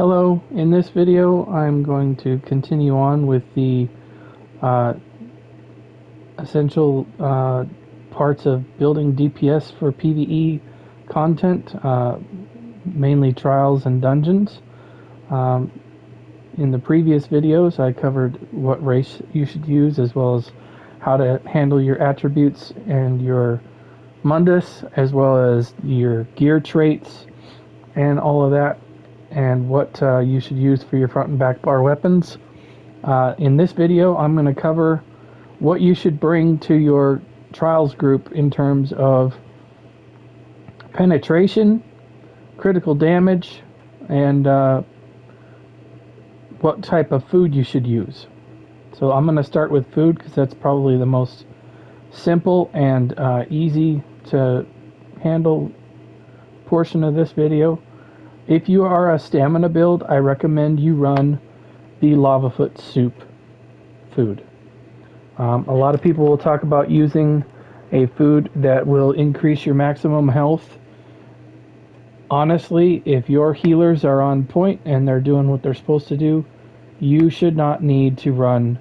Hello, in this video I'm going to continue on with the uh, essential parts of building DPS for PvE content, mainly trials and dungeons. Um, in the previous videos I covered what race you should use as well as how to handle your attributes and your mundus as well as your gear traits and all of that, and what you should use for your front and back bar weapons. In this video, I'm going to cover what you should bring to your trials group in terms of penetration, critical damage, and what type of food you should use. So I'm going to start with food because that's probably the most simple and easy to handle portion of this video. If you are a stamina build, I recommend you run the lava foot soup food. A lot of people will talk about using a food that will increase your maximum health. Honestly, if your healers are on point and they're doing what they're supposed to do, you should not need to run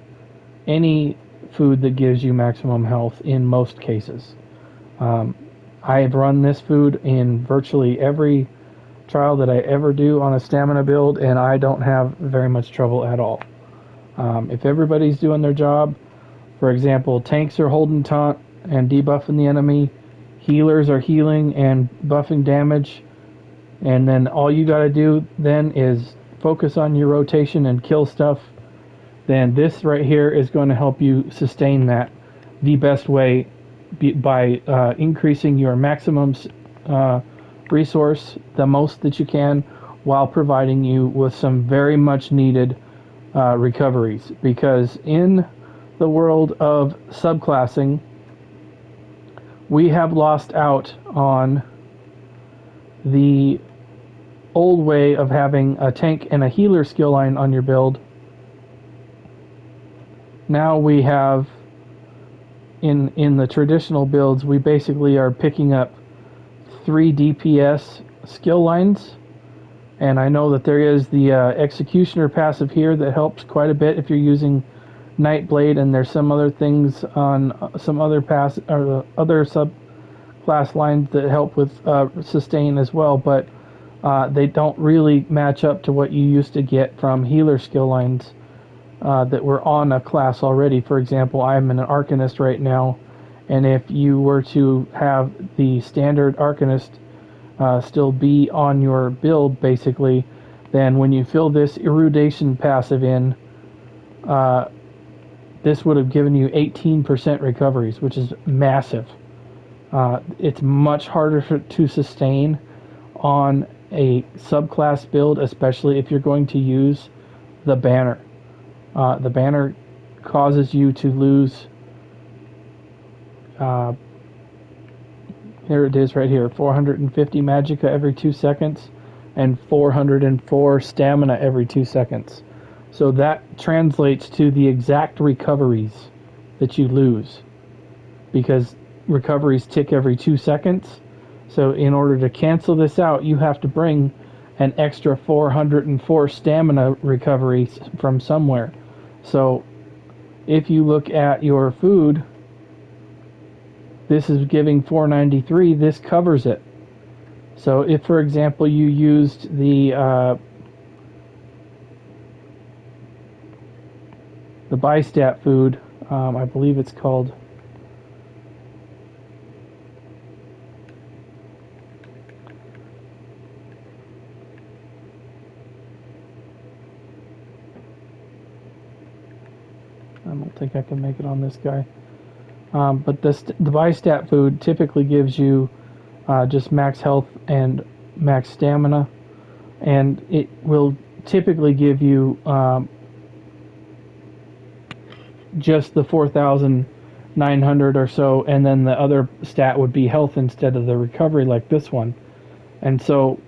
any food that gives you maximum health in most cases. I have run this food in virtually every trial that I ever do on a stamina build, and I don't have very much trouble at all. If everybody's doing their job, for example, tanks are holding taunt and debuffing the enemy, healers are healing and buffing damage, and then all you gotta do then is focus on your rotation and kill stuff, then this right here is going to help you sustain that the best way by increasing your maximum resource the most that you can while providing you with some very much needed recoveries, because in the world of subclassing we have lost out on the old way of having a tank and a healer skill line on your build. Now we have in the traditional builds we basically are picking up 3 DPS skill lines, and I know that there is the Executioner passive here that helps quite a bit if you're using Nightblade, and there's some other things on some other other subclass lines that help with sustain as well, but they don't really match up to what you used to get from healer skill lines that were on a class already. For example, I'm an Arcanist right now, and if you were to have the standard Arcanist still be on your build, basically, then when you fill this Erudition passive in, this would have given you 18% recoveries, which is massive. It's much harder to sustain on a subclass build, especially if you're going to use the banner. The banner causes you to lose, here it is right here, 450 Magicka every 2 seconds and 404 stamina every 2 seconds. So that translates to the exact recoveries that you lose, because recoveries tick every 2 seconds. So in order to cancel this out, you have to bring an extra 404 stamina recovery from somewhere. So if you look at your food, this is giving 493, this covers it. So if, for example, you used the Bistat food, I believe it's called, I don't think I can make it on this guy. But the Bistat food typically gives you just max health and max stamina, and it will typically give you just the 4,900 or so, and then the other stat would be health instead of the recovery like this one. And so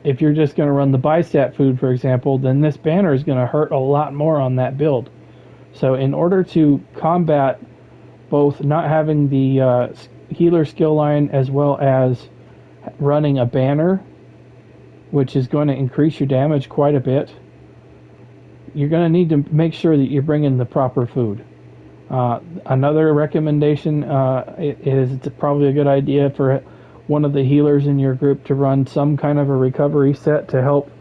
if you're just going to run the Bistat food, for example, then this banner is going to hurt a lot more on that build. So in order to combat both not having the healer skill line as well as running a banner, which is going to increase your damage quite a bit. You're going to need to make sure that you're bringing the proper food. Another recommendation is it's probably a good idea for one of the healers in your group to run some kind of a recovery set to help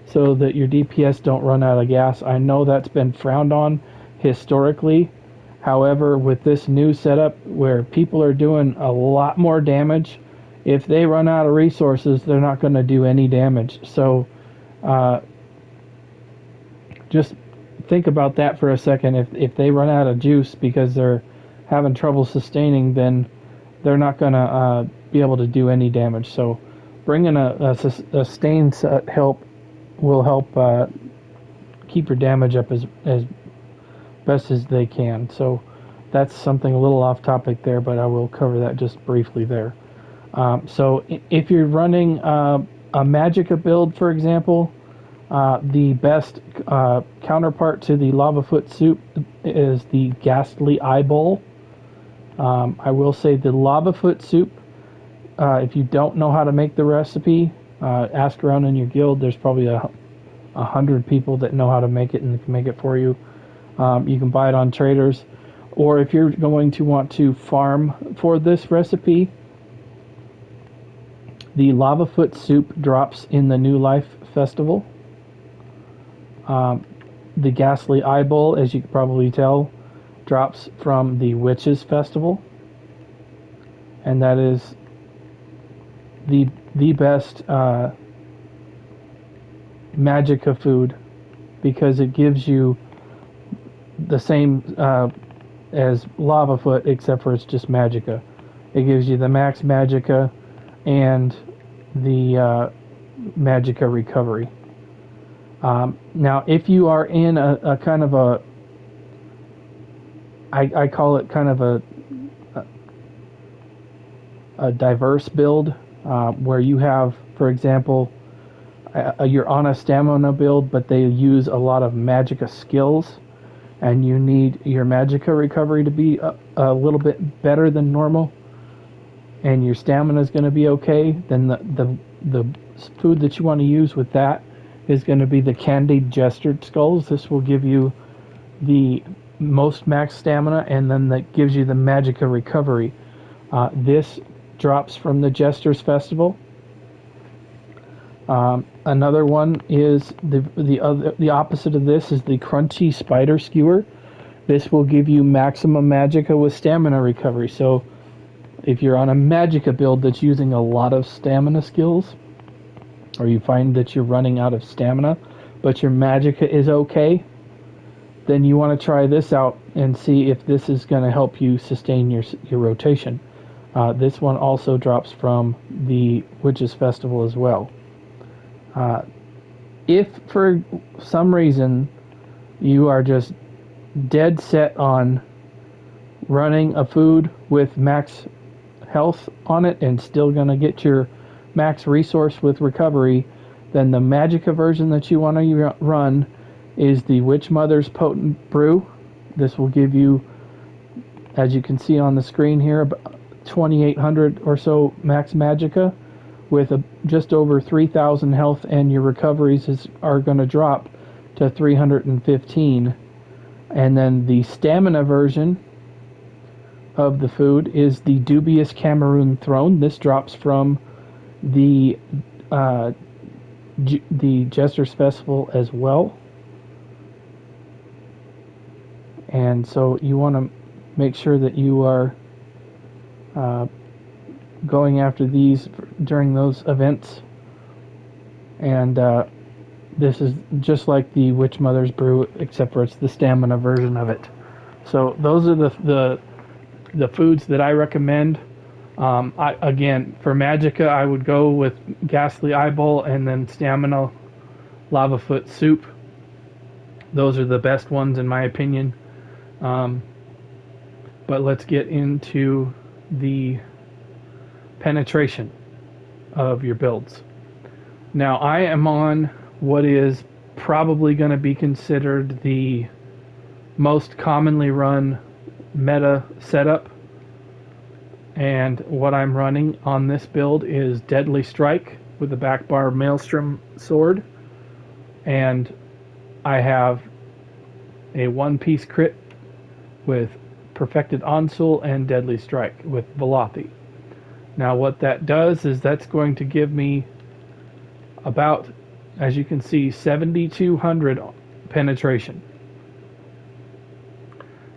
so that your DPS don't run out of gas. I know that's been frowned on historically. However, with this new setup where people are doing a lot more damage, if they run out of resources, they're not going to do any damage. So just think about that for a second. If they run out of juice because they're having trouble sustaining, then they're not going to be able to do any damage. So bringing a sustain set will help keep your damage up as best as they can. So that's something a little off topic there, but I will cover that just briefly there. So if you're running a Magicka build, for example, the best counterpart to the lava foot soup is the Ghastly eyeball. I will say the lava foot soup, if you don't know how to make the recipe, ask around in your guild. There's probably 100 people that know how to make it and can make it for you. You can buy it on traders, or if you're going to want to farm for this recipe, the lava foot soup drops in the New Life Festival. The Ghastly eyeball, as you can probably tell, drops from the Witches Festival, and that is the best Magicka food because it gives you the same as lava foot, except for it's just Magicka. It gives you the max Magicka and the Magicka recovery. Now, if you are in a kind of a, I call it kind of a diverse build, where you have, for example, you're on a stamina build, but they use a lot of Magicka skills, and you need your Magicka recovery to be a little bit better than normal, and your stamina is going to be okay, then the food that you want to use with that is going to be the Candied Jester Skulls. This will give you the most max stamina, and then that gives you the Magicka recovery. This drops from the Jester's Festival. Another one is the opposite of this is the Crunchy Spider Skewer. This will give you maximum Magicka with stamina recovery. So if you're on a Magicka build that's using a lot of stamina skills, or you find that you're running out of stamina, but your Magicka is okay, then you want to try this out and see if this is going to help you sustain your rotation. This one also drops from the Witches Festival as well. If for some reason you are just dead set on running a food with max health on it and still going to get your max resource with recovery, then the Magicka version that you want to run is the Witch Mother's Potent Brew. This will give you, as you can see on the screen here, about 2,800 or so max Magicka with just over 3,000 health, and your recoveries are going to drop to 315. And then the stamina version of the food is the Dubious Cameroon Throne. This drops from the Jester's Festival as well. And so you want to make sure that you are going after these during those events. And this is just like the Witch Mother's Brew, except for it's the stamina version of it. So those are the foods that I recommend. Again, for Magicka, I would go with Ghastly Eyeball and then Stamina Lava Foot Soup. Those are the best ones in my opinion. But let's get into the penetration of your builds. Now, I am on what is probably going to be considered the most commonly run meta setup, and what I'm running on this build is Deadly Strike with the back bar maelstrom sword, and I have a one-piece crit with perfected onsul and deadly strike with Velothi. Now what that does is that's going to give me about, as you can see, 7,200 penetration.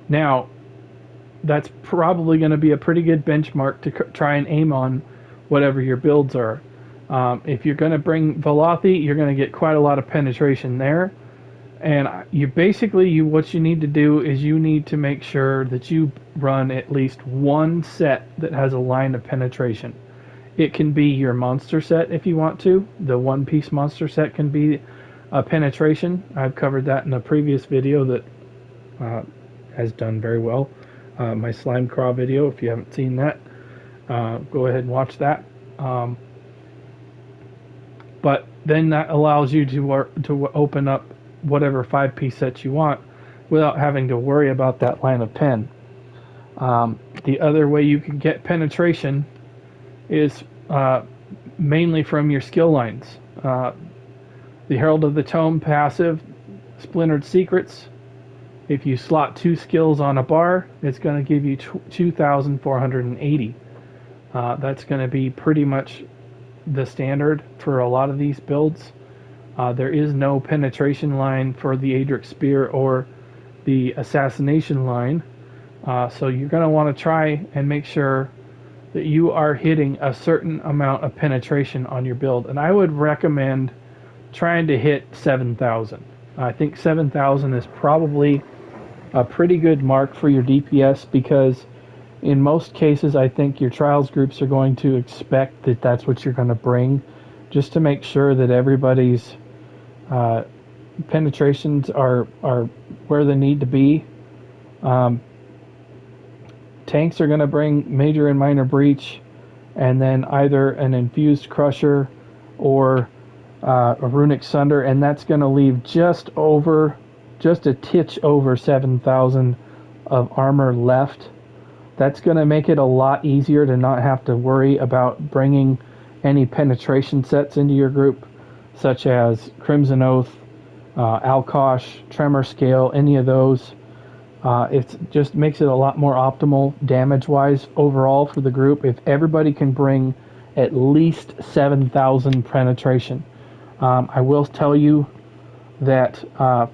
Now that's probably going to be a pretty good benchmark to try and aim on whatever your builds are. If you're going to bring Velothi, you're going to get quite a lot of penetration there. And you basically, what you need to do is you need to make sure that you run at least one set that has a line of penetration. It can be your monster set if you want to. The one-piece monster set can be a penetration. I've covered that in a previous video that has done very well. My slime craw video, if you haven't seen that, go ahead and watch that. But then that allows you to open up whatever 5-piece set you want without having to worry about that line of pen. The other way you can get penetration is mainly from your skill lines. The Herald of the Tome passive, Splintered Secrets. If you slot 2 skills on a bar, it's going to give you 2,480. That's going to be pretty much the standard for a lot of these builds. There is no penetration line for the Adric Spear or the Assassination line. So you're going to want to try and make sure that you are hitting a certain amount of penetration on your build. And I would recommend trying to hit 7,000. I think 7,000 is probably a pretty good mark for your DPS, because in most cases I think your trials groups are going to expect that that's what you're going to bring, just to make sure that everybody's penetrations are where they need to be. Tanks are going to bring major and minor breach, and then either an infused crusher or a runic sunder, and that's going to leave just a titch over 7,000 of armor left. That's going to make it a lot easier to not have to worry about bringing any penetration sets into your group, such as Crimson Oath, Alkosh, Tremor Scale, any of those. It just makes it a lot more optimal damage-wise overall for the group if everybody can bring at least 7,000 penetration. I will tell you that,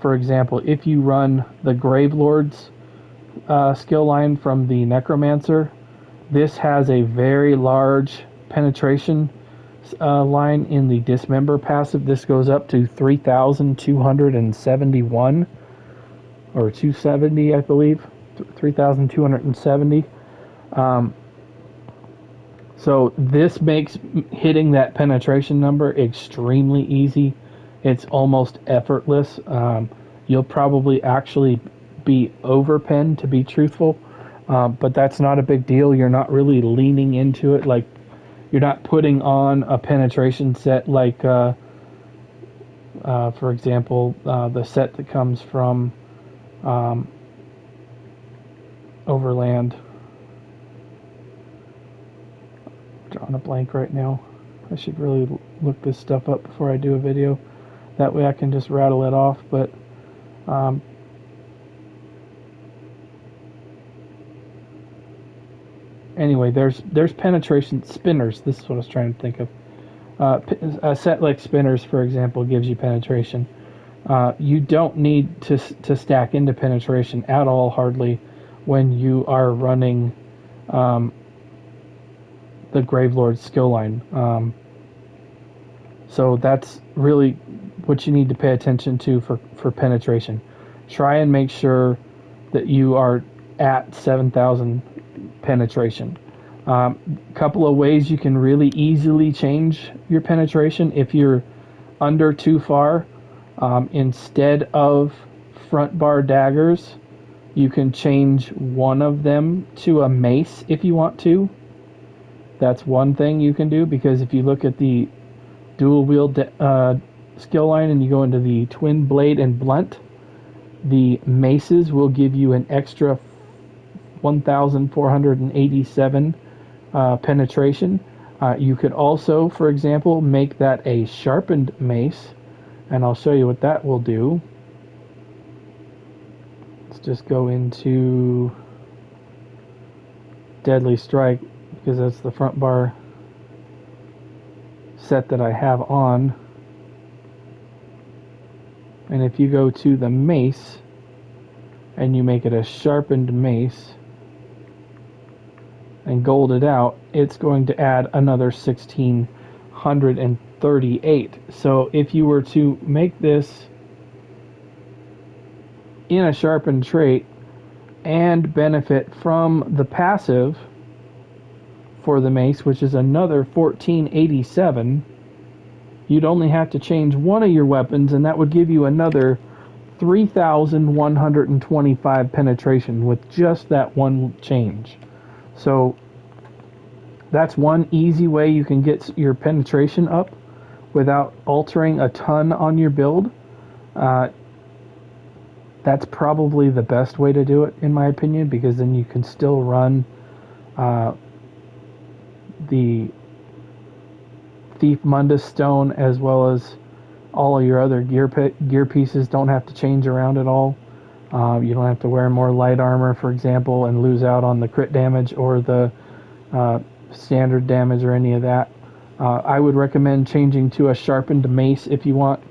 for example, if you run the Gravelord's skill line from the Necromancer, this has a very large penetration line in the Dismember passive. This goes up to 3,271 or 270, I believe, 3,270. So this makes hitting that penetration number extremely easy. It's almost effortless. You'll probably actually be overpenned, to be truthful, but that's not a big deal. You're not really leaning into it. Like, you're not putting on a penetration set like, for example, the set that comes from Overland. Drawing a blank right now. I should really look this stuff up before I do a video. That way I can just rattle it off. But anyway, there's penetration spinners. This is what I was trying to think of. A set like spinners, for example, gives you penetration. You don't need to stack into penetration at all, hardly, when you are running the Gravelord skill line. So that's really what you need to pay attention to for penetration. Try and make sure that you are at 7,000 penetration. Couple of ways you can really easily change your penetration if you're under too far. Instead of front bar daggers, you can change one of them to a mace if you want to. That's one thing you can do, because if you look at the dual wield skill line and you go into the twin blade and blunt, the maces will give you an extra 1,487 penetration. You could also, for example, make that a sharpened mace, and I'll show you what that will do. Let's just go into Deadly Strike, because that's the front bar set that I have on. And if you go to the mace and you make it a sharpened mace and gold it out, it's going to add another 1638. So if you were to make this in a sharpened trait and benefit from the passive for the mace, which is another 1487, you'd only have to change one of your weapons, and that would give you another 3,125 penetration with just that one change. So that's one easy way you can get your penetration up without altering a ton on your build. That's probably the best way to do it, in my opinion, because then you can still run the Thief Mundus Stone, as well as all of your other gear pieces don't have to change around at all. You don't have to wear more light armor, for example, and lose out on the crit damage or the standard damage or any of that. I would recommend changing to a sharpened mace if you want,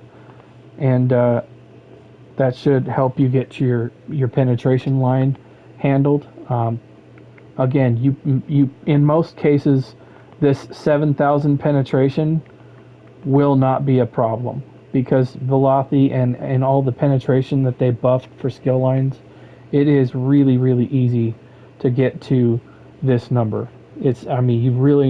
and that should help you get your penetration line handled. Again, you in most cases, this 7,000 penetration will not be a problem, because Velothi and all the penetration that they buffed for skill lines, it is really, really easy to get to this number. You really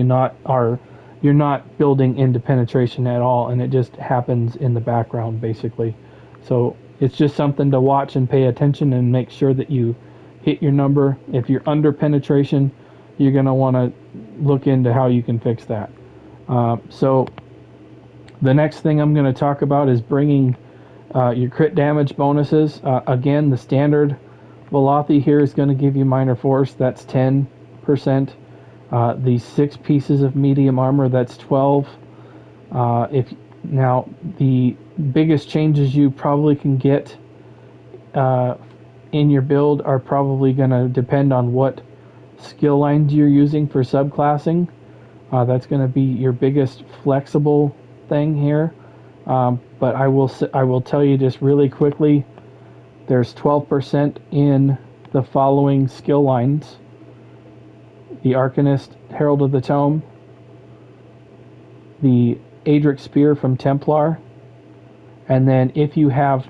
you're not building into penetration at all, and it just happens in the background basically. So it's just something to watch and pay attention and make sure that you hit your number. If you're under penetration, you're going to want to look into how you can fix that. So the next thing I'm going to talk about is bringing your crit damage bonuses. Again, the standard Velothi here is going to give you minor force. That's 10%. The 6 pieces of medium armor, that's 12. Now, the biggest changes you probably can get in your build are probably going to depend on what skill lines you're using for subclassing. That's going to be your biggest flexible thing here. But I will tell you just really quickly, there's 12% in the following skill lines: the Arcanist, Herald of the Tome, the Adric Spear from Templar, and then if you have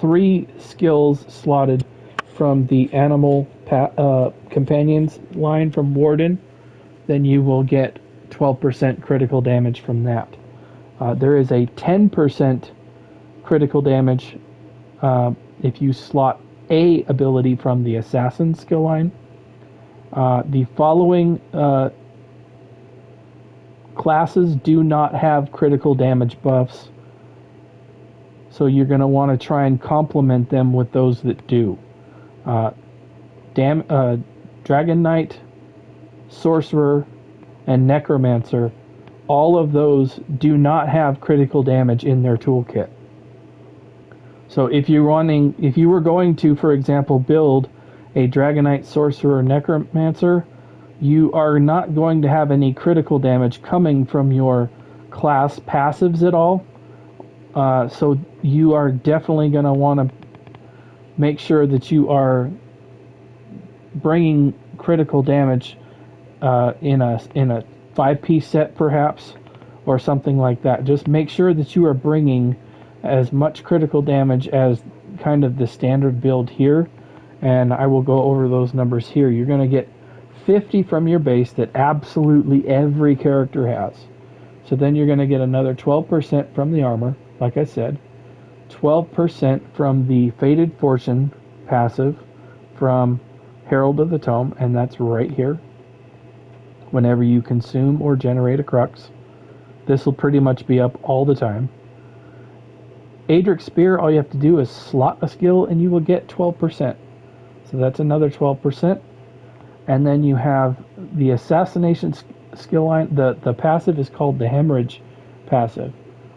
3 skills slotted from the Animal Companions line from Warden, then you will get 12% critical damage from that. There is a 10% critical damage if you slot a ability from the Assassin skill line. The following classes do not have critical damage buffs, so you're going to want to try and complement them with those that do. Dragon Knight, Sorcerer, and Necromancer, all of those do not have critical damage in their toolkit. So if you were going to, for example, build a Dragon Knight, Sorcerer, Necromancer, you are not going to have any critical damage coming from your class passives at all. So you are definitely going to want to make sure that you are bringing critical damage in a 5-piece set, perhaps, or something like that. Just make sure that you are bringing as much critical damage as kind of the standard build here, and I will go over those numbers here. You're going to get 50 from your base that absolutely every character has. So then you're going to get another 12% from the armor, like I said, 12% from the Fated Fortune passive from Herald of the Tome, and that's right here. Whenever you consume or generate a crux, this will pretty much be up all the time. Adric Spear, all you have to do is slot a skill and you will get 12%. So that's another 12%. And then you have the Assassination skill line, the passive is called the hemorrhage passive.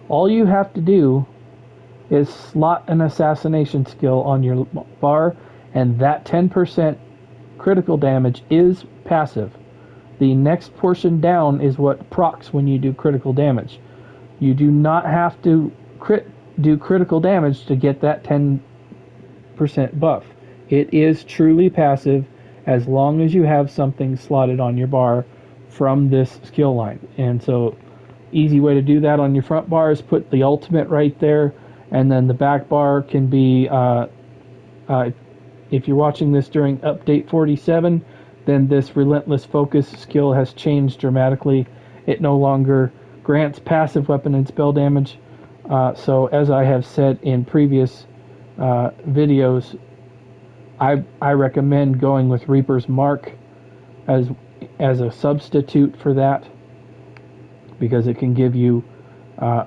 All you have to do is slot an assassination skill on your bar, and that 10% critical damage is passive. The next portion down is what procs when you do critical damage. You do not have to do critical damage to get that 10% buff. It is truly passive as long as you have something slotted on your bar from this skill line. And so, easy way to do that on your front bar is put the ultimate right there, and then the back bar can be, if you're watching this during update 47, then this Relentless Focus skill has changed dramatically. It no longer grants passive weapon and spell damage. So as I have said in previous videos, I recommend going with Reaper's Mark as a substitute for that, because it can give you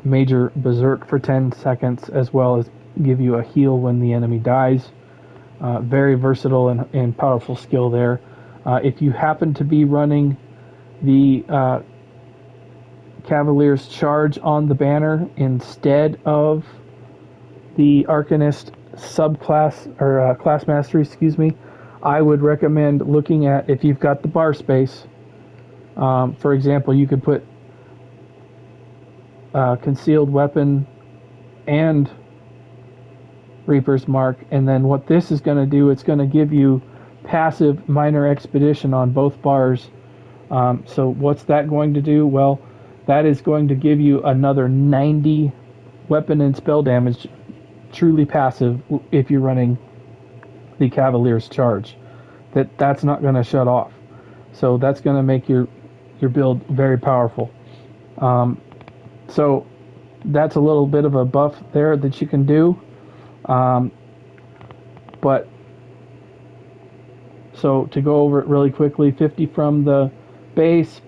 major berserk for 10 seconds as well as give you a heal when the enemy dies. Very versatile and powerful skill there. If you happen to be running the Cavalier's Charge on the banner instead of the Arcanist subclass, or class mastery, excuse me, I would recommend looking at, if you've got the bar space, for example, you could put concealed weapon and Reaper's Mark, and then what this is going to do, it's going to give you passive minor expedition on both bars. So what's that going to do? Well, that is going to give you another 90 weapon and spell damage, truly passive, if you're running the Cavalier's Charge. That's not going to shut off. So that's going to make your build very powerful. So that's a little bit of a buff there that you can do. But so to go over it really quickly, 50 from the base,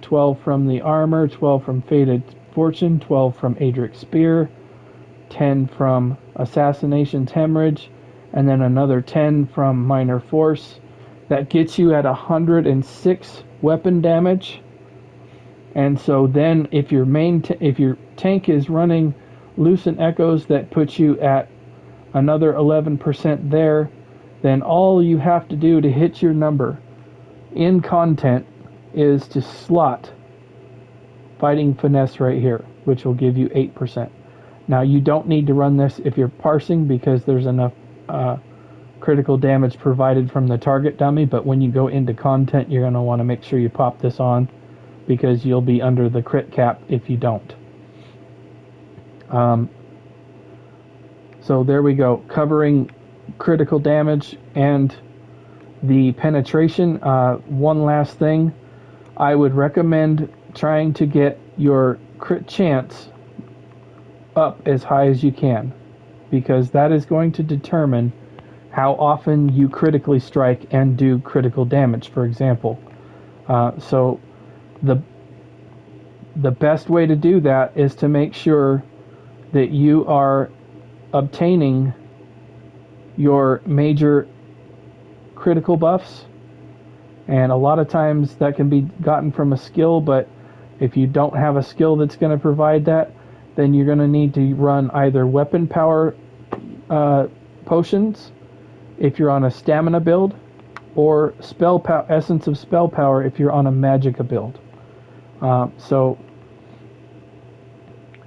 12 from the armor, 12 from Fated Fortune, 12 from Adric's Spear, 10 from Assassination's Hemorrhage, and then another 10 from Minor Force. That gets you at 106 weapon damage. And so then if your if your tank is running Lucent Echoes, that puts you at another 11% there. Then all you have to do to hit your number in content is to slot Fighting Finesse right here, which will give you 8%. Now you don't need to run this if you're parsing, because there's enough critical damage provided from the target dummy, but when you go into content, you're going to want to make sure you pop this on, because you'll be under the crit cap if you don't. So there we go, covering critical damage and the penetration. One last thing, I would recommend trying to get your crit chance up as high as you can, because that is going to determine how often you critically strike and do critical damage, for example. So the best way to do that is to make sure that you are obtaining your major critical buffs, and a lot of times that can be gotten from a skill, but if you don't have a skill that's going to provide that, then you're going to need to run either weapon power potions if you're on a stamina build, or essence of spell power if you're on a Magicka build. So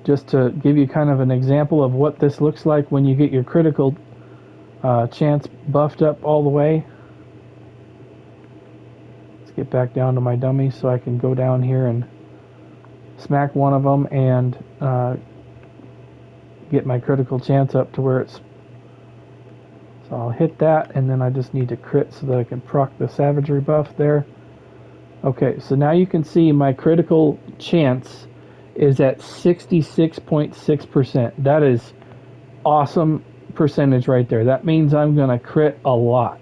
just to give you kind of an example of what this looks like when you get your critical chance buffed up all the way. Let's get back down to my dummy so I can go down here and smack one of them and get my critical chance up to where it's. So I'll hit that, and then I just need to crit so that I can proc the savagery buff there. Okay, so now you can see my critical chance is at 66.6%. That is awesome percentage right there. That means I'm going to crit a lot.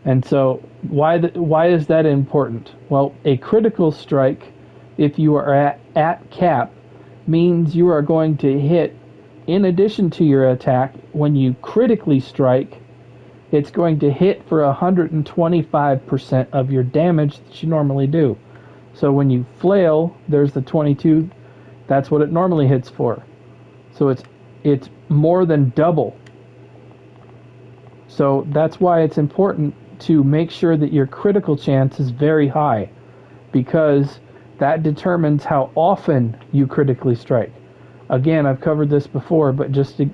And so why is that important? Well, a critical strike, if you are at cap, means you are going to hit, in addition to your attack, when you critically strike, it's going to hit for 125% of your damage that you normally do. So when you flail, there's the 22. That's what it normally hits for. So it's more than double. So that's why it's important to make sure that your critical chance is very high, because that determines how often you critically strike. Again, I've covered this before, but just to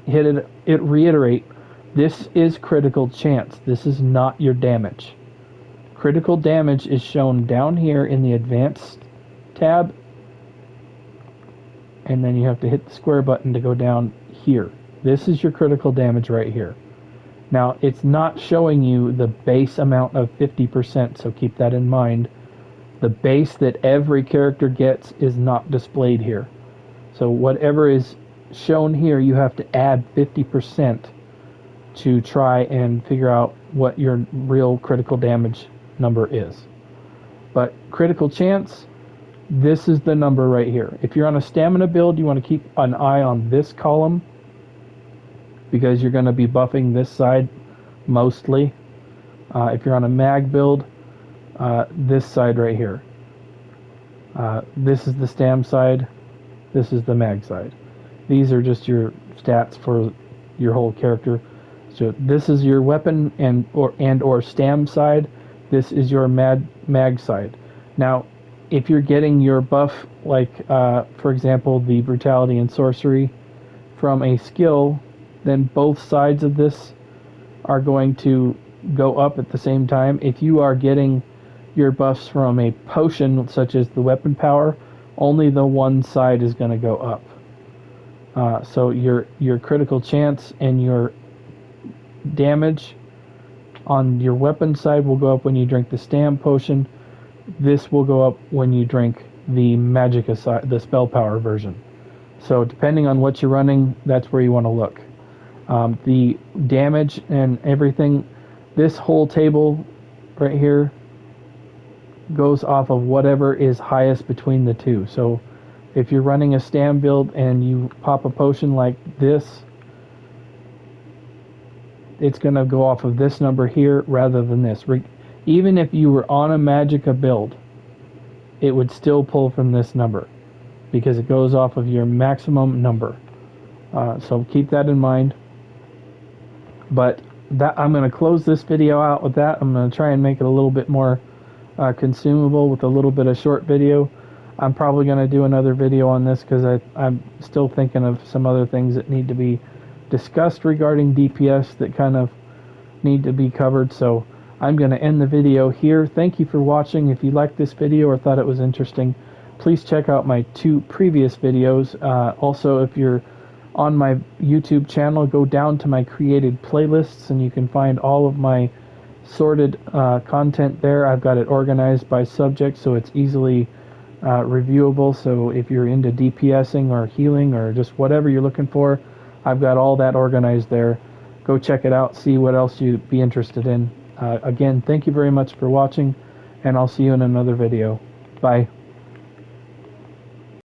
reiterate, this is critical chance. This is not your damage. Critical damage is shown down here in the advanced tab, and then you have to hit the square button to go down here. This is your critical damage right here. Now, it's not showing you the base amount of 50%, so keep that in mind. The base that every character gets is not displayed here. So whatever is shown here, you have to add 50% to try and figure out what your real critical damage number is. But critical chance, this is the number right here. If you're on a stamina build, you want to keep an eye on this column, because you're going to be buffing this side mostly. If you're on a mag build, this side right here. This is the stam side. This is the mag side. These are just your stats for your whole character. So this is your weapon and or stam side. This is your mag side. Now, if you're getting your buff, like for example, the brutality and sorcery from a skill, then both sides of this are going to go up at the same time. If you are getting your buffs from a potion, such as the weapon power, only the one side is going to go up. So your critical chance and your damage on your weapon side will go up when you drink the stam potion. This will go up when you drink the Magicka side, the spell power version. So depending on what you're running, that's where you want to look. The damage and everything, this whole table right here goes off of whatever is highest between the two. So if you're running a stam build and you pop a potion like this, it's going to go off of this number here rather than this. Even if you were on a Magicka build, it would still pull from this number, because it goes off of your maximum number. So keep that in mind. But I'm going to close this video out with that. I'm going to try and make it a little bit more consumable with a little bit of short video. I'm probably going to do another video on this, because I'm still thinking of some other things that need to be discussed regarding DPS that kind of need to be covered. So I'm going to end the video here. Thank you for watching. If you liked this video or thought it was interesting, please check out my 2 previous videos. Also, if you're on my YouTube channel, go down to my created playlists and you can find all of my sorted content there. I've got it organized by subject, so it's easily reviewable. So if you're into DPSing or healing or just whatever you're looking for, I've got all that organized there. Go check it out, see what else you'd be interested in. Again, thank you very much for watching, and I'll see you in another video. Bye.